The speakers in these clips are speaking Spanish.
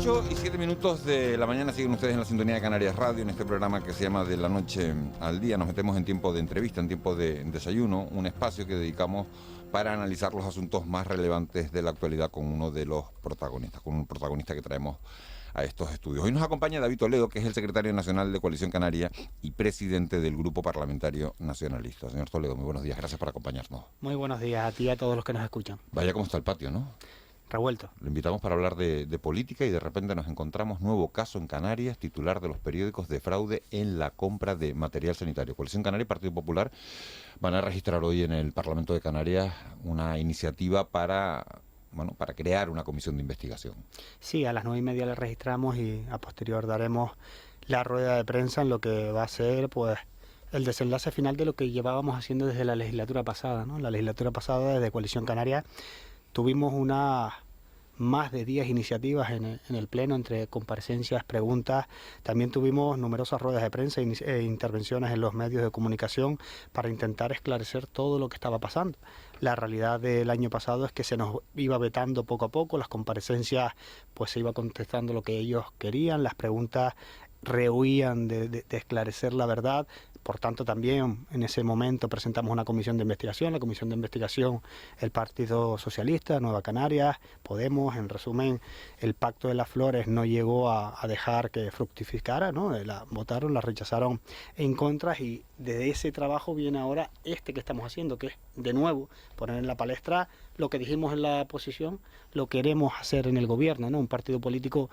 8:07 de la mañana, siguen ustedes en la sintonía de Canarias Radio, en este programa que se llama De la Noche al Día. Nos metemos en tiempo de entrevista, en tiempo de desayuno, un espacio que dedicamos para analizar los asuntos más relevantes de la actualidad con uno de los protagonistas, con un protagonista que traemos a estos estudios. Hoy nos acompaña David Toledo, que es el secretario nacional de Coalición Canaria y presidente del Grupo Parlamentario Nacionalista. Señor Toledo, muy buenos días, gracias por acompañarnos. Muy buenos días a ti y a todos los que nos escuchan. Vaya cómo está el patio, ¿no? Revuelto. Lo invitamos para hablar de política y de repente nos encontramos nuevo caso en Canarias, titular de los periódicos de fraude en la compra de material sanitario. Coalición Canaria y Partido Popular van a registrar hoy en el Parlamento de Canarias una iniciativa para crear una comisión de investigación. Sí, a las 9:30 le registramos y a posterior daremos la rueda de prensa en lo que va a ser pues el desenlace final de lo que llevábamos haciendo desde la legislatura pasada, ¿no? La legislatura pasada, desde Coalición Canaria, tuvimos más de 10 iniciativas en el Pleno, entre comparecencias, preguntas. También tuvimos numerosas ruedas de prensa e intervenciones en los medios de comunicación para intentar esclarecer todo lo que estaba pasando. La realidad del año pasado es que se nos iba vetando poco a poco, las comparecencias pues se iba contestando lo que ellos querían, las preguntas rehuían de esclarecer la verdad. Por tanto, también en ese momento presentamos una comisión de investigación. La comisión de investigación, el Partido Socialista, Nueva Canarias, Podemos, en resumen, el Pacto de las Flores no llegó a dejar que fructificara, ¿no? La votaron, la rechazaron en contra, y de ese trabajo viene ahora que estamos haciendo, que es, de nuevo, poner en la palestra lo que dijimos en la oposición, lo queremos hacer en el gobierno, ¿no? Un partido político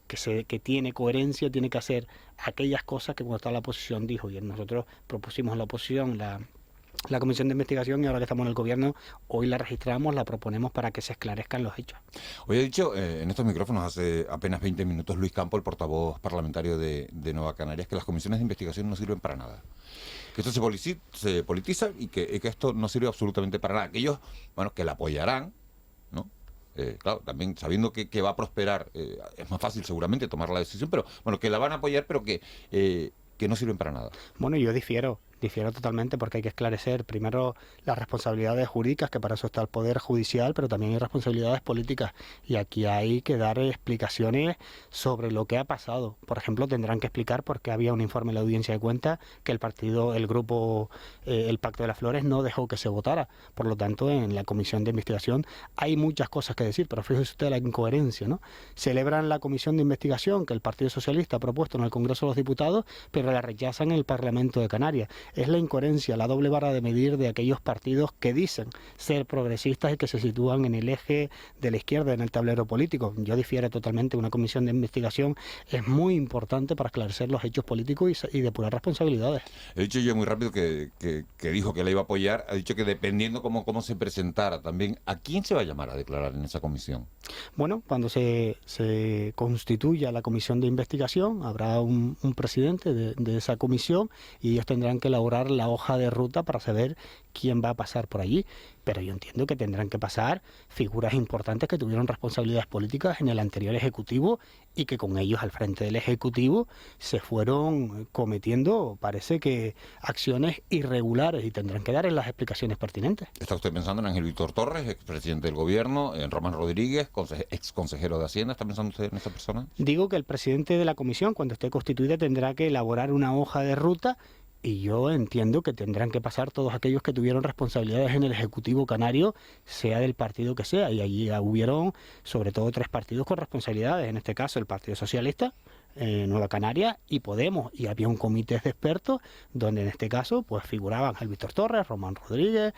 que tiene coherencia, tiene que hacer aquellas cosas que cuando estaba en la oposición dijo, y nosotros propusimos en la oposición la comisión de investigación, y ahora que estamos en el gobierno, hoy la registramos, la proponemos para que se esclarezcan los hechos. Hoy ha dicho en estos micrófonos hace apenas 20 minutos Luis Campo, el portavoz parlamentario de Nueva Canarias, que las comisiones de investigación no sirven para nada. Que esto se politiza y que esto no sirve absolutamente para nada. Que ellos, que la apoyarán, ¿no? Claro, también sabiendo que va a prosperar, es más fácil seguramente tomar la decisión, pero que la van a apoyar, pero que no sirven para nada. Bueno, yo difiero totalmente, porque hay que esclarecer primero las responsabilidades jurídicas, que para eso está el Poder Judicial, pero también hay responsabilidades políticas, y aquí hay que dar explicaciones sobre lo que ha pasado. Por ejemplo, tendrán que explicar por qué había un informe en la Audiencia de Cuentas que el grupo, el Pacto de las Flores no dejó que se votara. Por lo tanto, en la comisión de investigación hay muchas cosas que decir, pero fíjese usted la incoherencia, ¿no? Celebran la comisión de investigación que el Partido Socialista ha propuesto en el Congreso de los Diputados, pero la rechazan en el Parlamento de Canarias. Es la incoherencia, la doble vara de medir de aquellos partidos que dicen ser progresistas y que se sitúan en el eje de la izquierda en el tablero político. Yo difiero totalmente. Una comisión de investigación es muy importante para esclarecer los hechos políticos y depurar responsabilidades. He dicho yo muy rápido que dijo que la iba a apoyar. Ha dicho que dependiendo cómo se presentara también, ¿a quién se va a llamar a declarar en esa comisión? Bueno, cuando se constituya la comisión de investigación, habrá un presidente de esa comisión, y ellos tendrán que elaborar la hoja de ruta para saber quién va a pasar por allí. Pero yo entiendo que tendrán que pasar figuras importantes que tuvieron responsabilidades políticas en el anterior Ejecutivo, y que con ellos al frente del Ejecutivo se fueron cometiendo, parece que, acciones irregulares, y tendrán que dar las explicaciones pertinentes. ¿Está usted pensando en Ángel Víctor Torres, expresidente del Gobierno, en Román Rodríguez, ex consejero de Hacienda? ¿Está pensando usted en esa persona? Digo que el presidente de la comisión, cuando esté constituida, tendrá que elaborar una hoja de ruta, y yo entiendo que tendrán que pasar todos aquellos que tuvieron responsabilidades en el Ejecutivo canario, sea del partido que sea, y allí hubieron sobre todo 3 partidos con responsabilidades, en este caso el Partido Socialista, Nueva Canaria y Podemos, y había un comité de expertos donde en este caso pues figuraban Ángel Víctor Torres, Román Rodríguez,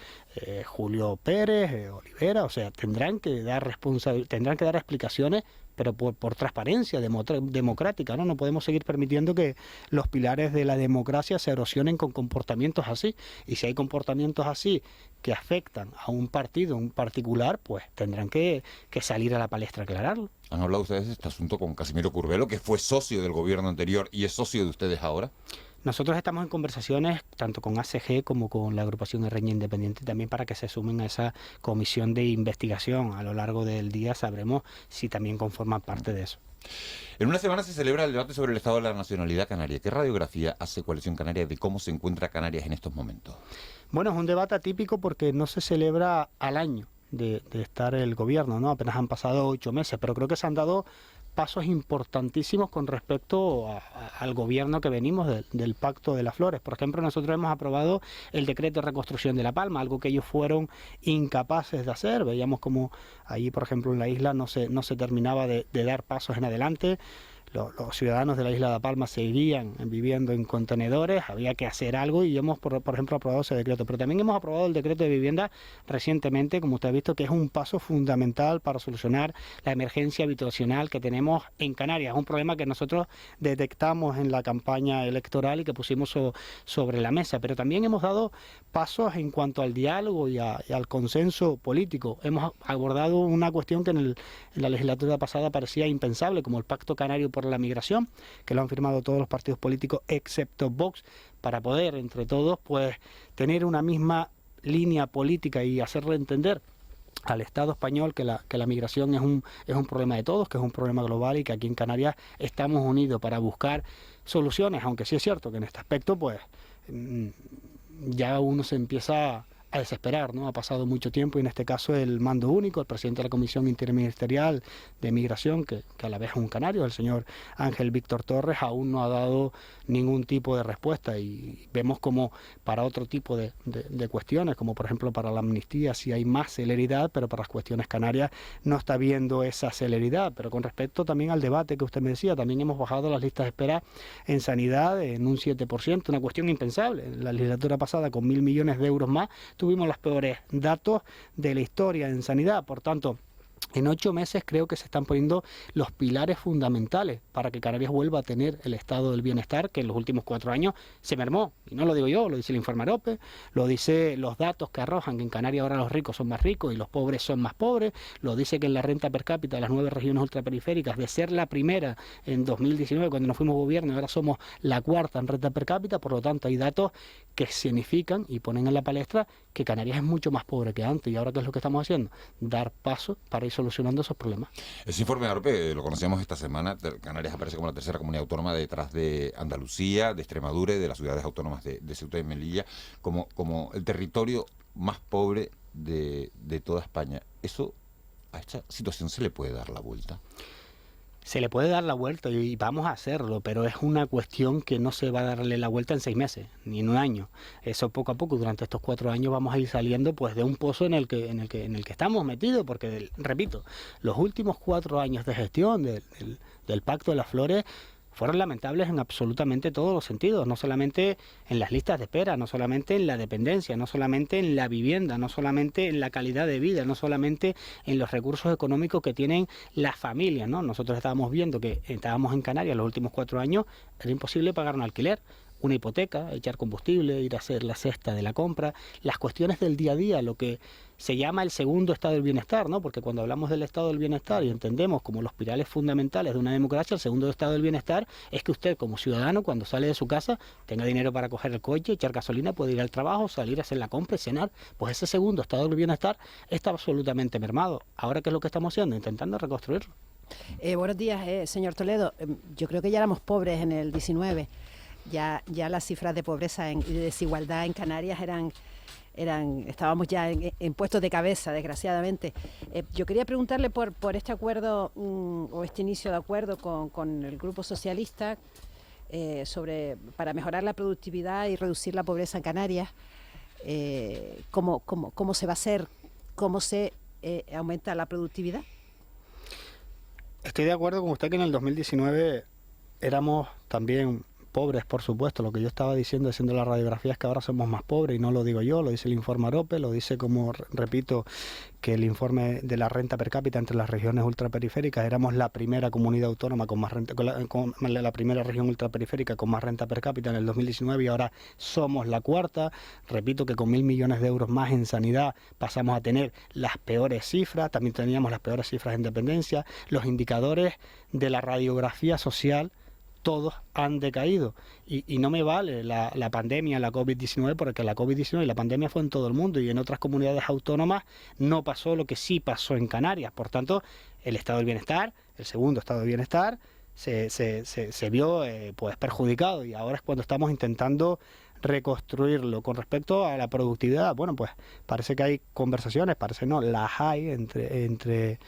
Julio Pérez, Olivera. O sea, tendrán que dar explicaciones, pero por transparencia democrática, ¿no? No podemos seguir permitiendo que los pilares de la democracia se erosionen con comportamientos así. Y si hay comportamientos así que afectan a un partido en particular, pues tendrán que salir a la palestra a aclararlo. ¿Han hablado ustedes de este asunto con Casimiro Curbelo, que fue socio del gobierno anterior y es socio de ustedes ahora? Nosotros estamos en conversaciones tanto con ACG como con la agrupación de Reña Independiente, también para que se sumen a esa comisión de investigación. A lo largo del día sabremos si también conforman parte de eso. En una semana se celebra el debate sobre el estado de la nacionalidad canaria. ¿Qué radiografía hace Coalición Canaria de cómo se encuentra Canarias en estos momentos? Bueno, es un debate atípico porque no se celebra al año de estar el gobierno, ¿no? Apenas han pasado 8 meses, pero creo que se han dado pasos importantísimos con respecto al gobierno que venimos del Pacto de las Flores. Por ejemplo, nosotros hemos aprobado el decreto de reconstrucción de La Palma, algo que ellos fueron incapaces de hacer. Veíamos como allí, por ejemplo, en la isla no se terminaba de dar pasos en adelante. Los ciudadanos de la isla de La Palma seguían viviendo en contenedores, había que hacer algo y hemos, por ejemplo, aprobado ese decreto. Pero también hemos aprobado el decreto de vivienda recientemente, como usted ha visto, que es un paso fundamental para solucionar la emergencia habitacional que tenemos en Canarias. Es un problema que nosotros detectamos en la campaña electoral y que pusimos sobre la mesa. Pero también hemos dado pasos en cuanto al diálogo y al consenso político. Hemos abordado una cuestión que en la legislatura pasada parecía impensable, como el Pacto Canario por la Migración, que lo han firmado todos los partidos políticos excepto Vox, para poder entre todos pues tener una misma línea política y hacerle entender al Estado español que la migración es un problema de todos, que es un problema global y que aquí en Canarias estamos unidos para buscar soluciones, aunque sí es cierto que en este aspecto pues ya uno se empieza a desesperar, ¿no? Ha pasado mucho tiempo y en este caso el mando único, el presidente de la Comisión Interministerial de Migración, que a la vez es un canario, el señor Ángel Víctor Torres, aún no ha dado ningún tipo de respuesta y vemos como para otro tipo de cuestiones, como por ejemplo para la amnistía, sí hay más celeridad, pero para las cuestiones canarias no está viendo esa celeridad. Pero con respecto también al debate que usted me decía, también hemos bajado las listas de espera en sanidad en un 7%, una cuestión impensable. En la legislatura pasada, con 1.000 millones de euros más, tuvimos los peores datos de la historia en sanidad. Por tanto, en 8 meses creo que se están poniendo los pilares fundamentales para que Canarias vuelva a tener el estado del bienestar que en los últimos 4 años se mermó. Y no lo digo yo, lo dice el informe AROPE, lo dice los datos que arrojan que en Canarias ahora los ricos son más ricos y los pobres son más pobres, lo dice que en la renta per cápita de las 9 regiones ultraperiféricas, de ser la primera en 2019 cuando nos fuimos gobierno, ahora somos la cuarta en renta per cápita. Por lo tanto hay datos que significan y ponen en la palestra que Canarias es mucho más pobre que antes. ¿Y ahora qué es lo que estamos haciendo? Dar paso para ir solucionando esos problemas. Ese informe de AROPE lo conocíamos esta semana. Canarias aparece como la tercera comunidad autónoma detrás de Andalucía, de Extremadura y de las ciudades autónomas de Ceuta y Melilla, como el territorio más pobre de toda España. ¿Eso a esta situación se le puede dar la vuelta? Se le puede dar la vuelta y vamos a hacerlo, pero es una cuestión que no se va a darle la vuelta en 6 meses, ni en un año. Eso poco a poco, durante estos 4 años vamos a ir saliendo pues de un pozo en el que estamos metidos, porque, repito, los últimos 4 años de gestión del Pacto de las Flores fueron lamentables en absolutamente todos los sentidos, no solamente en las listas de espera, no solamente en la dependencia, no solamente en la vivienda, no solamente en la calidad de vida, no solamente en los recursos económicos que tienen las familias, ¿no? Nosotros estábamos viendo que estábamos en Canarias los últimos 4 años, era imposible pagar un alquiler, una hipoteca, echar combustible, ir a hacer la cesta de la compra, las cuestiones del día a día, lo que se llama el segundo estado del bienestar, ¿no? Porque cuando hablamos del estado del bienestar y entendemos como los pilares fundamentales de una democracia, el segundo estado del bienestar es que usted como ciudadano cuando sale de su casa tenga dinero para coger el coche, echar gasolina, puede ir al trabajo, salir a hacer la compra y cenar. Pues ese segundo estado del bienestar está absolutamente mermado. Ahora, ¿qué es lo que estamos haciendo? Intentando reconstruirlo. Buenos días, señor Toledo. Yo creo que ya éramos pobres en el 19. Ya las cifras de pobreza y de desigualdad en Canarias estábamos ya en puestos de cabeza, desgraciadamente. Yo quería preguntarle por este acuerdo o este inicio de acuerdo con el Grupo Socialista para mejorar la productividad y reducir la pobreza en Canarias. ¿Cómo se va a hacer? ¿Cómo se aumenta la productividad? Estoy de acuerdo con usted que en el 2019 éramos también pobres, por supuesto. Lo que yo estaba diciendo, haciendo la radiografía, es que ahora somos más pobres, y no lo digo yo, lo dice el informe AROPE, lo dice, como repito, que el informe de la renta per cápita entre las regiones ultraperiféricas, éramos la primera comunidad autónoma con más renta, la primera región ultraperiférica con más renta per cápita en el 2019 y ahora somos la cuarta. Repito que con 1.000 millones de euros más en sanidad pasamos a tener las peores cifras, también teníamos las peores cifras en dependencia, los indicadores de la radiografía social todos han decaído y no me vale la pandemia, la COVID-19, porque la COVID-19 y la pandemia fue en todo el mundo y en otras comunidades autónomas no pasó lo que sí pasó en Canarias. Por tanto, el estado del bienestar, el segundo estado del bienestar, se vio pues perjudicado, y ahora es cuando estamos intentando reconstruirlo. Con respecto a la productividad, bueno, pues parece que hay conversaciones, parece no, las hay entre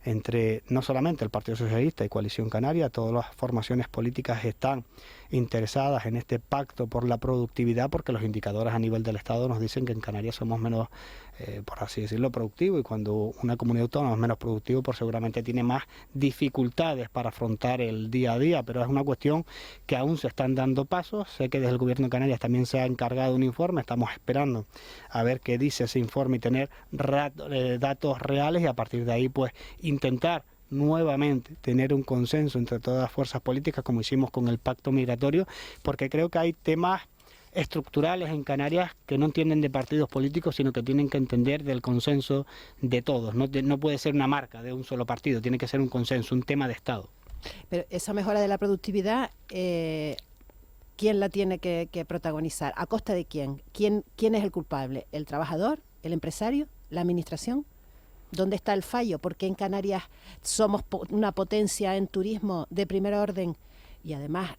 entre no solamente el Partido Socialista y Coalición Canaria, todas las formaciones políticas están interesadas en este pacto por la productividad, porque los indicadores a nivel del Estado nos dicen que en Canarias somos menos, por así decirlo, productivos, y cuando una comunidad autónoma es menos productiva, pues seguramente tiene más dificultades para afrontar el día a día, pero es una cuestión que aún se están dando pasos. Sé que desde el Gobierno de Canarias también se ha encargado un informe, estamos esperando a ver qué dice ese informe y tener datos reales, y a partir de ahí pues intentar nuevamente tener un consenso entre todas las fuerzas políticas, como hicimos con el pacto migratorio, porque creo que hay temas estructurales en Canarias que no entienden de partidos políticos, sino que tienen que entender del consenso de todos. No puede ser una marca de un solo partido, tiene que ser un consenso, un tema de Estado. Pero esa mejora de la productividad, ¿quién la tiene que protagonizar? ¿A costa de quién? ¿Quién es el culpable? ¿El trabajador? ¿El empresario? ¿La administración? ¿Dónde está el fallo? ¿Por qué en Canarias somos una potencia en turismo de primer orden? Y además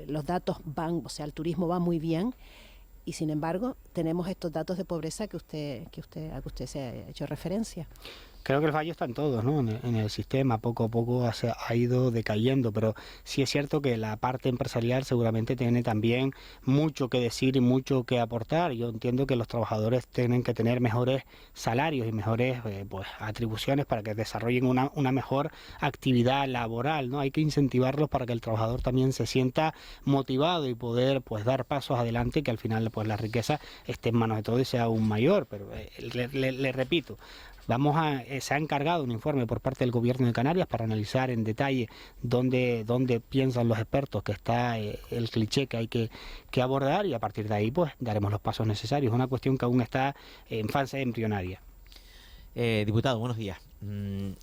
los datos van, o sea, el turismo va muy bien, y sin embargo tenemos estos datos de pobreza a que usted se ha hecho referencia. Creo que el fallo está en todos, ¿no? En el sistema, poco a poco ha ido decayendo, pero sí es cierto que la parte empresarial seguramente tiene también mucho que decir y mucho que aportar. Yo entiendo que los trabajadores tienen que tener mejores salarios y mejores pues, atribuciones para que desarrollen una mejor actividad laboral, ¿no? Hay que incentivarlos para que el trabajador también se sienta motivado y poder pues dar pasos adelante, que al final pues la riqueza esté en manos de todos y sea aún mayor. Pero le repito, se ha encargado un informe por parte del Gobierno de Canarias para analizar en detalle dónde piensan los expertos que está el cliché que hay que abordar, y a partir de ahí pues daremos los pasos necesarios. Es una cuestión que aún está en fase embrionaria. Diputado, buenos días.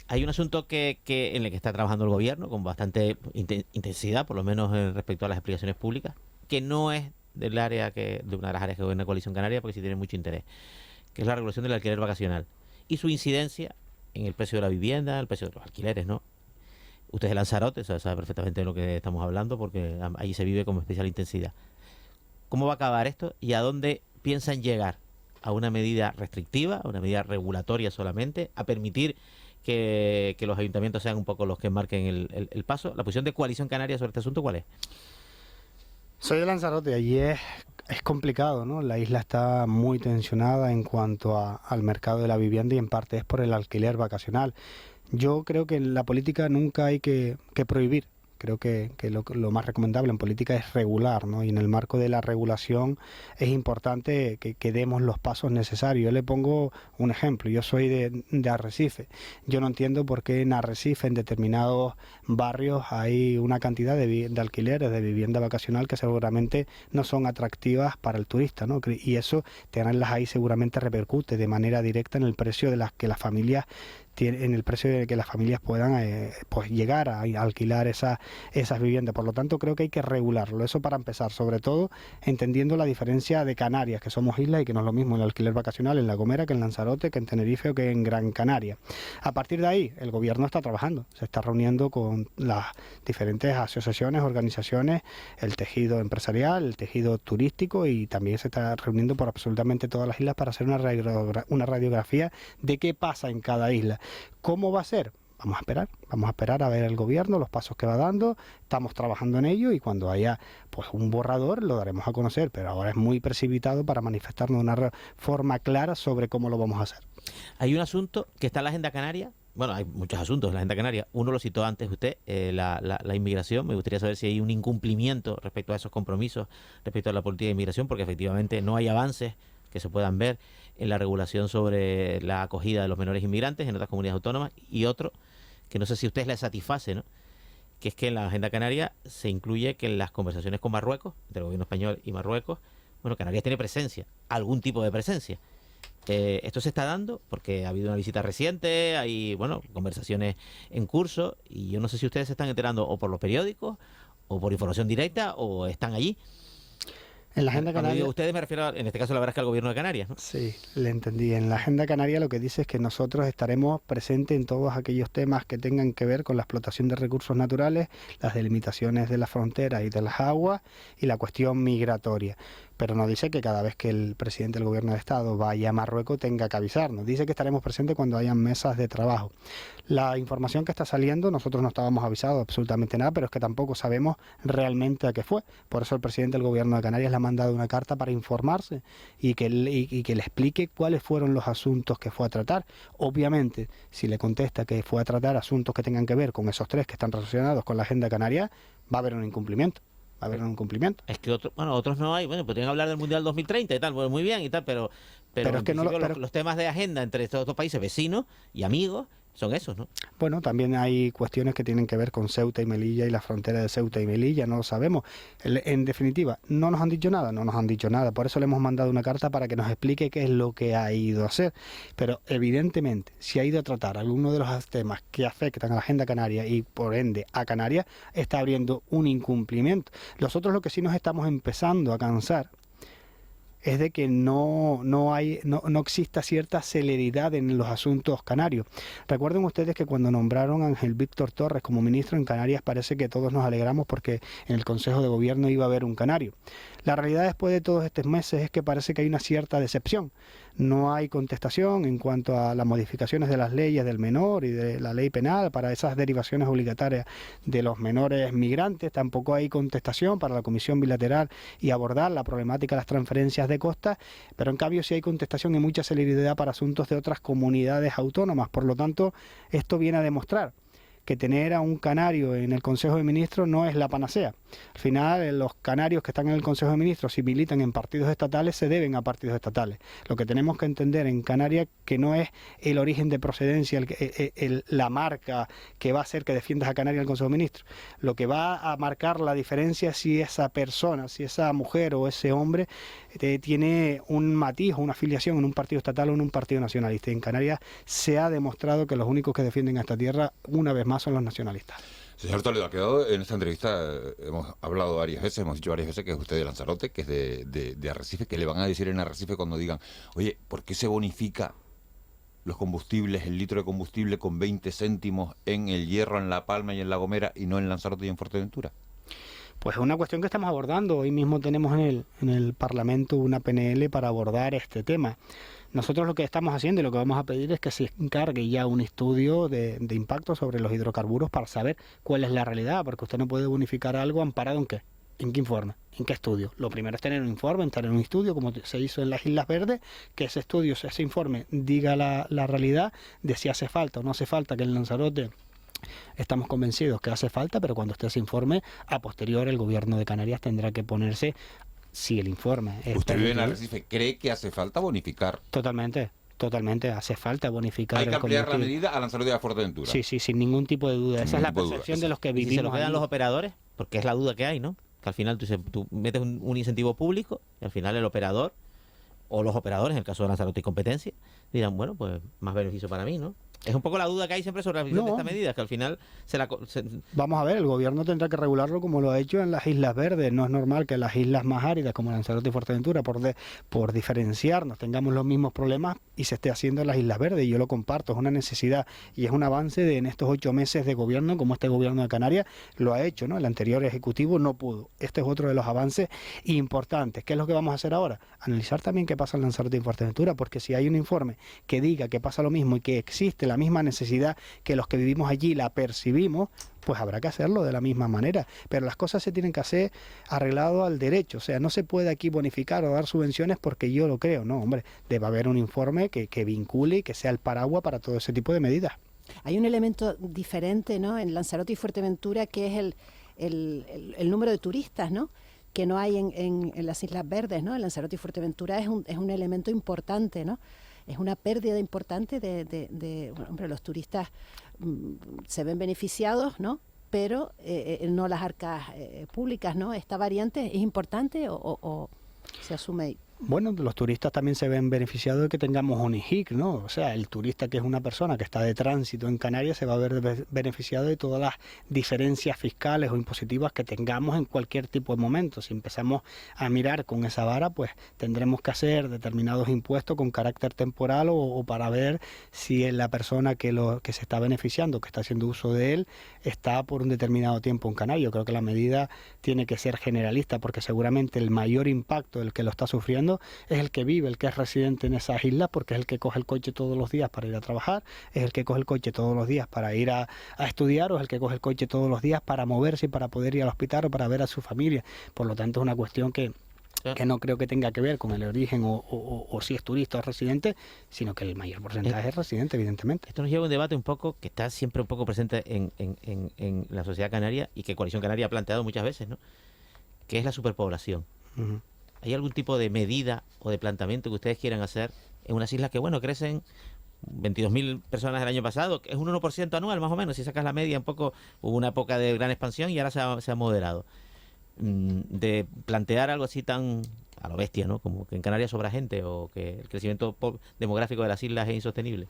Hay un asunto en el que está trabajando el Gobierno con bastante intensidad, por lo menos respecto a las explicaciones públicas, que no es de una de las áreas que gobierna Coalición Canaria, porque sí tiene mucho interés, que es la regulación del alquiler vacacional y su incidencia en el precio de la vivienda, el precio de los alquileres, ¿no? Usted es de Lanzarote, sabe perfectamente de lo que estamos hablando, porque allí se vive con especial intensidad. ¿Cómo va a acabar esto y a dónde piensan llegar? ¿A una medida restrictiva, a una medida regulatoria solamente, a permitir que los ayuntamientos sean un poco los que marquen el paso? ¿La posición de Coalición Canaria sobre este asunto cuál es? Soy de Lanzarote, allí es complicado, ¿no? La isla está muy tensionada en cuanto al mercado de la vivienda, y en parte es por el alquiler vacacional. Yo creo que en la política nunca hay que prohibir. Creo que lo más recomendable en política es regular, ¿no? Y en el marco de la regulación es importante que demos los pasos necesarios. Yo le pongo un ejemplo. Yo soy de Arrecife. Yo no entiendo por qué en Arrecife, en determinados barrios, hay una cantidad de alquileres de vivienda vacacional que seguramente no son atractivas para el turista, ¿no? Y eso, tenerlas ahí seguramente repercute de manera directa en el precio de las que las familias en el precio de que las familias puedan pues llegar a alquilar esas viviendas. Por lo tanto, creo que hay que regularlo. Eso para empezar, sobre todo entendiendo la diferencia de Canarias, que somos islas y que no es lo mismo el alquiler vacacional en La Gomera que en Lanzarote, que en Tenerife o que en Gran Canaria. A partir de ahí, el Gobierno está trabajando, se está reuniendo con las diferentes asociaciones, organizaciones, el tejido empresarial, el tejido turístico, y también se está reuniendo por absolutamente todas las islas para hacer una radiografía de qué pasa en cada isla. ¿Cómo va a ser? Vamos a esperar a ver el Gobierno, los pasos que va dando. Estamos trabajando en ello, y cuando haya pues un borrador lo daremos a conocer, pero ahora es muy precipitado para manifestarnos de una forma clara sobre cómo lo vamos a hacer. Hay un asunto que está en la agenda canaria. Bueno, hay muchos asuntos en la agenda canaria. Uno lo citó antes usted, la inmigración. Me gustaría saber si hay un incumplimiento respecto a esos compromisos, respecto a la política de inmigración, porque efectivamente no hay avances que se puedan ver en la regulación sobre la acogida de los menores inmigrantes en otras comunidades autónomas. Y otro, que no sé si a ustedes les satisface, ¿no?, que es que en la agenda canaria se incluye que en las conversaciones con Marruecos, entre el gobierno español y Marruecos, bueno, Canarias tiene presencia, algún tipo de presencia. Esto se está dando porque ha habido una visita reciente, hay, bueno, conversaciones en curso, y yo no sé si ustedes se están enterando o por los periódicos o por información directa o están allí. En la agenda canaria. Ustedes me refiero, en este caso, la verdad es que al Gobierno de Canarias, ¿no? Sí, le entendí. En la agenda canaria lo que dice es que nosotros estaremos presentes en todos aquellos temas que tengan que ver con la explotación de recursos naturales, las delimitaciones de las fronteras y de las aguas, y la cuestión migratoria. pero no dice que cada vez que el presidente del gobierno de Estado vaya a Marruecos tenga que avisarnos. Dice que estaremos presentes cuando hayan mesas de trabajo. La información que está saliendo, nosotros no estábamos avisados absolutamente nada, pero es que tampoco sabemos realmente a qué fue. Por eso el presidente del gobierno de Canarias le ha mandado una carta para informarse y que le explique cuáles fueron los asuntos que fue a tratar. Obviamente, si le contesta que fue a tratar asuntos que tengan que ver con esos 3 que están relacionados con la agenda canaria, va a haber un incumplimiento. Va a haber un incumplimiento. Es que otros no hay. Bueno, podrían hablar del Mundial 2030 y tal, bueno, muy bien y tal, pero es que no los temas de agenda entre estos dos países vecinos y amigos son esos, ¿no? Bueno, también hay cuestiones que tienen que ver con Ceuta y Melilla y la frontera de Ceuta y Melilla, no lo sabemos. En definitiva, no nos han dicho nada, por eso le hemos mandado una carta para que nos explique qué es lo que ha ido a hacer. Pero evidentemente, si ha ido a tratar alguno de los temas que afectan a la agenda canaria y por ende a Canarias, está abriendo un incumplimiento. Nosotros lo que sí nos estamos empezando a cansar es de que no exista cierta celeridad en los asuntos canarios. Recuerden ustedes que cuando nombraron a Ángel Víctor Torres como ministro en Canarias, parece que todos nos alegramos porque en el Consejo de Gobierno iba a haber un canario. La realidad después de todos estos meses es que parece que hay una cierta decepción. No hay contestación en cuanto a las modificaciones de las leyes del menor y de la ley penal para esas derivaciones obligatorias de los menores migrantes. Tampoco hay contestación para la Comisión Bilateral y abordar la problemática de las transferencias de costas, pero en cambio sí hay contestación y mucha celeridad para asuntos de otras comunidades autónomas. Por lo tanto, esto viene a demostrar que tener a un canario en el Consejo de Ministros no es la panacea. Al final, los canarios que están en el Consejo de Ministros, si militan en partidos estatales, se deben a partidos estatales. Lo que tenemos que entender en Canarias que no es el origen de procedencia, la marca que va a hacer que defiendas a Canarias en el Consejo de Ministros. Lo que va a marcar la diferencia es si esa persona, si esa mujer o ese hombre tiene un matiz o una afiliación en un partido estatal o en un partido nacionalista. Y en Canarias se ha demostrado que los únicos que defienden a esta tierra, una vez más, son los nacionalistas. Señor Toledo, ha quedado en esta entrevista, hemos hablado varias veces, hemos dicho varias veces que es usted de Lanzarote, que es de Arrecife, que le van a decir en Arrecife cuando digan, oye, ¿por qué se bonifica los combustibles, el litro de combustible con 20 céntimos en El Hierro, en La Palma y en La Gomera y no en Lanzarote y en Fuerteventura? Pues es una cuestión que estamos abordando. Hoy mismo tenemos en el Parlamento una PNL para abordar este tema. Nosotros lo que estamos haciendo y lo que vamos a pedir es que se encargue ya un estudio de impacto sobre los hidrocarburos para saber cuál es la realidad, porque usted no puede bonificar algo amparado en qué, en qué informe, en qué estudio. Lo primero es tener un informe, tener un estudio como se hizo en las Islas Verdes, que ese estudio, ese informe diga la realidad de si hace falta o no hace falta que en Lanzarote. Estamos convencidos que hace falta, pero cuando esté ese informe, a posterior el gobierno de Canarias tendrá que ponerse, si el informe es ¿Usted vive en Arrecife? ¿Cree que hace falta bonificar? Totalmente, hace falta bonificar. Hay que ampliar la medida a Lanzarote y a Fuerteventura. Sí, sin ningún tipo de duda. Esa es la percepción de los que vivimos. ¿Y se lo quedan los operadores? Porque es la duda que hay, ¿no? Que al final tú metes un incentivo público y al final el operador o los operadores, en el caso de Lanzarote y competencia, dirán, bueno, pues más beneficio para mí, ¿no? Es un poco la duda que hay siempre sobre la visión de esta medida, que al final Vamos a ver, el gobierno tendrá que regularlo como lo ha hecho en las Islas Verdes. No es normal que en las islas más áridas como Lanzarote y Fuerteventura, por diferenciarnos, tengamos los mismos problemas y se esté haciendo en las Islas Verdes. Y yo lo comparto, es una necesidad y es un avance en estos 8 meses de gobierno, como este gobierno de Canarias lo ha hecho, ¿no? El anterior ejecutivo no pudo. Este es otro de los avances importantes. ¿Qué es lo que vamos a hacer ahora? Analizar también qué pasa en Lanzarote y Fuerteventura, porque si hay un informe que diga que pasa lo mismo y que existe la misma necesidad que los que vivimos allí la percibimos, pues habrá que hacerlo de la misma manera. Pero las cosas se tienen que hacer arreglado al derecho. O sea, no se puede aquí bonificar o dar subvenciones porque yo lo creo. No, hombre, debe haber un informe que vincule y que sea el paraguas para todo ese tipo de medidas. Hay un elemento diferente, ¿no?, en Lanzarote y Fuerteventura, que es el número de turistas, ¿no?, que no hay en las Islas Verdes, ¿no? En Lanzarote y Fuerteventura es un elemento importante, ¿no? Es una pérdida importante bueno, hombre, los turistas se ven beneficiados, ¿no?, pero no las arcas públicas, ¿no? ¿Esta variante es importante o se asume? Bueno, los turistas también se ven beneficiados de que tengamos un IJIC, ¿no? O sea, el turista que es una persona que está de tránsito en Canarias se va a ver beneficiado de todas las diferencias fiscales o impositivas que tengamos en cualquier tipo de momento. Si empezamos a mirar con esa vara, pues tendremos que hacer determinados impuestos con carácter temporal o para ver si la persona que se está beneficiando, que está haciendo uso de él, está por un determinado tiempo en Canarias. Yo creo que la medida tiene que ser generalista, porque seguramente el mayor impacto del que lo está sufriendo es el que vive, el que es residente en esas islas, porque es el que coge el coche todos los días para ir a trabajar, es el que coge el coche todos los días para ir a estudiar, o es el que coge el coche todos los días para moverse y para poder ir al hospital o para ver a su familia. Por lo tanto, es una cuestión que no creo que tenga que ver con el origen o si es turista o residente, sino que el mayor porcentaje es residente, evidentemente. Esto nos lleva a un debate un poco que está siempre un poco presente en la sociedad canaria y que Coalición Canaria ha planteado muchas veces, ¿no? Que es la superpoblación. Uh-huh. ¿Hay algún tipo de medida o de planteamiento que ustedes quieran hacer en unas islas que, bueno, crecen 22.000 personas el año pasado, que es un 1% anual más o menos? Si sacas la media, un poco hubo una época de gran expansión y ahora se ha moderado. De plantear algo así tan a lo bestia, ¿no? Como que en Canarias sobra gente o que el crecimiento demográfico de las islas es insostenible.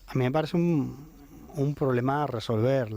A mí me parece un problema a resolver,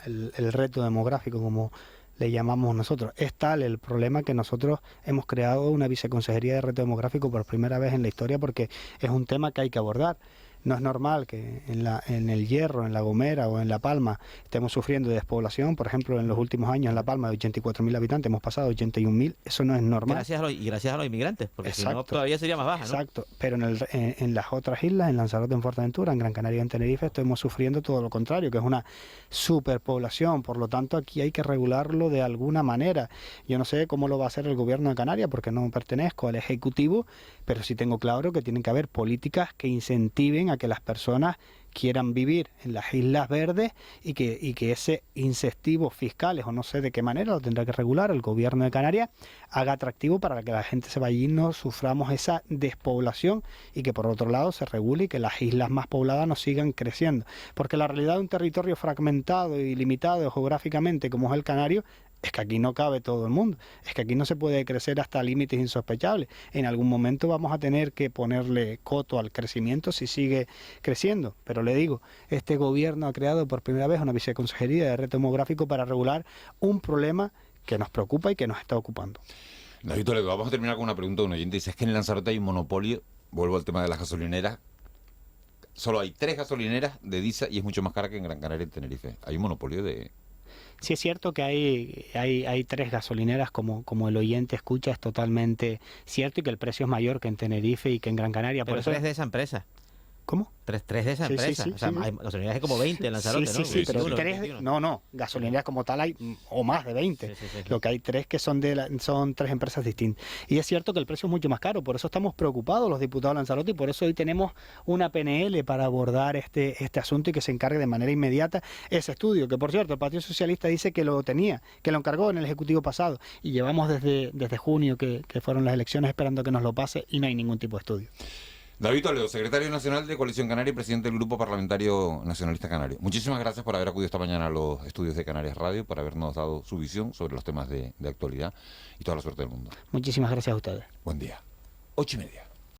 el reto demográfico, como le llamamos nosotros. Es tal el problema que nosotros hemos creado una viceconsejería de reto demográfico por primera vez en la historia, porque es un tema que hay que abordar. No es normal que en el Hierro, en La Gomera o en La Palma estemos sufriendo de despoblación. Por ejemplo, en los últimos años en La Palma de 84.000 habitantes hemos pasado a 81.000. Eso no es normal. Gracias a los inmigrantes, porque Exacto. si no todavía sería más baja, ¿no? Exacto, pero en las otras islas, en Lanzarote, en Fuerteventura, en Gran Canaria y en Tenerife, estamos sufriendo todo lo contrario, que es una superpoblación. Por lo tanto, aquí hay que regularlo de alguna manera. Yo no sé cómo lo va a hacer el gobierno de Canarias, porque no pertenezco al Ejecutivo, pero sí tengo claro que tienen que haber políticas que incentiven a que las personas quieran vivir en las Islas Verdes y que ese incentivo fiscales, o no sé de qué manera, lo tendrá que regular el gobierno de Canarias, haga atractivo para que la gente se vaya y no suframos esa despoblación, y que por otro lado se regule y que las islas más pobladas no sigan creciendo. Porque la realidad de un territorio fragmentado y limitado geográficamente como es el Canario es que aquí no cabe todo el mundo, es que aquí no se puede crecer hasta límites insospechables. En algún momento vamos a tener que ponerle coto al crecimiento si sigue creciendo. Pero le digo, este gobierno ha creado por primera vez una viceconsejería de reto demográfico para regular un problema que nos preocupa y que nos está ocupando. David Toledo, vamos a terminar con una pregunta de un oyente. Dice, es que en Lanzarote hay un monopolio, vuelvo al tema de las gasolineras, solo hay 3 gasolineras de Disa y es mucho más cara que en Gran Canaria y en Tenerife. Hay un monopolio de... Sí es cierto que hay 3 gasolineras, como el oyente escucha, es totalmente cierto, y que el precio es mayor que en Tenerife y que en Gran Canaria. Pero por eso... 3 de esa empresa. ¿Cómo? 3 de esa empresa. Sí, o sea, hay gasolineras de como 20 en Lanzarote, sí, ¿no? Sí, pero 21, 3... 21. No, gasolineras como tal hay o más de 20. Sí. Lo que hay 3 que son 3 empresas distintas. Y es cierto que el precio es mucho más caro, por eso estamos preocupados los diputados de Lanzarote, y por eso hoy tenemos una PNL para abordar este asunto y que se encargue de manera inmediata ese estudio, que por cierto el Partido Socialista dice que lo encargó en el Ejecutivo pasado, y llevamos desde junio, que fueron las elecciones, esperando que nos lo pase, y no hay ningún tipo de estudio. David Toledo, secretario nacional de Coalición Canaria y presidente del Grupo Parlamentario Nacionalista Canario. Muchísimas gracias por haber acudido esta mañana a los estudios de Canarias Radio, por habernos dado su visión sobre los temas de actualidad, y toda la suerte del mundo. Muchísimas gracias a ustedes. Buen día. 8:30.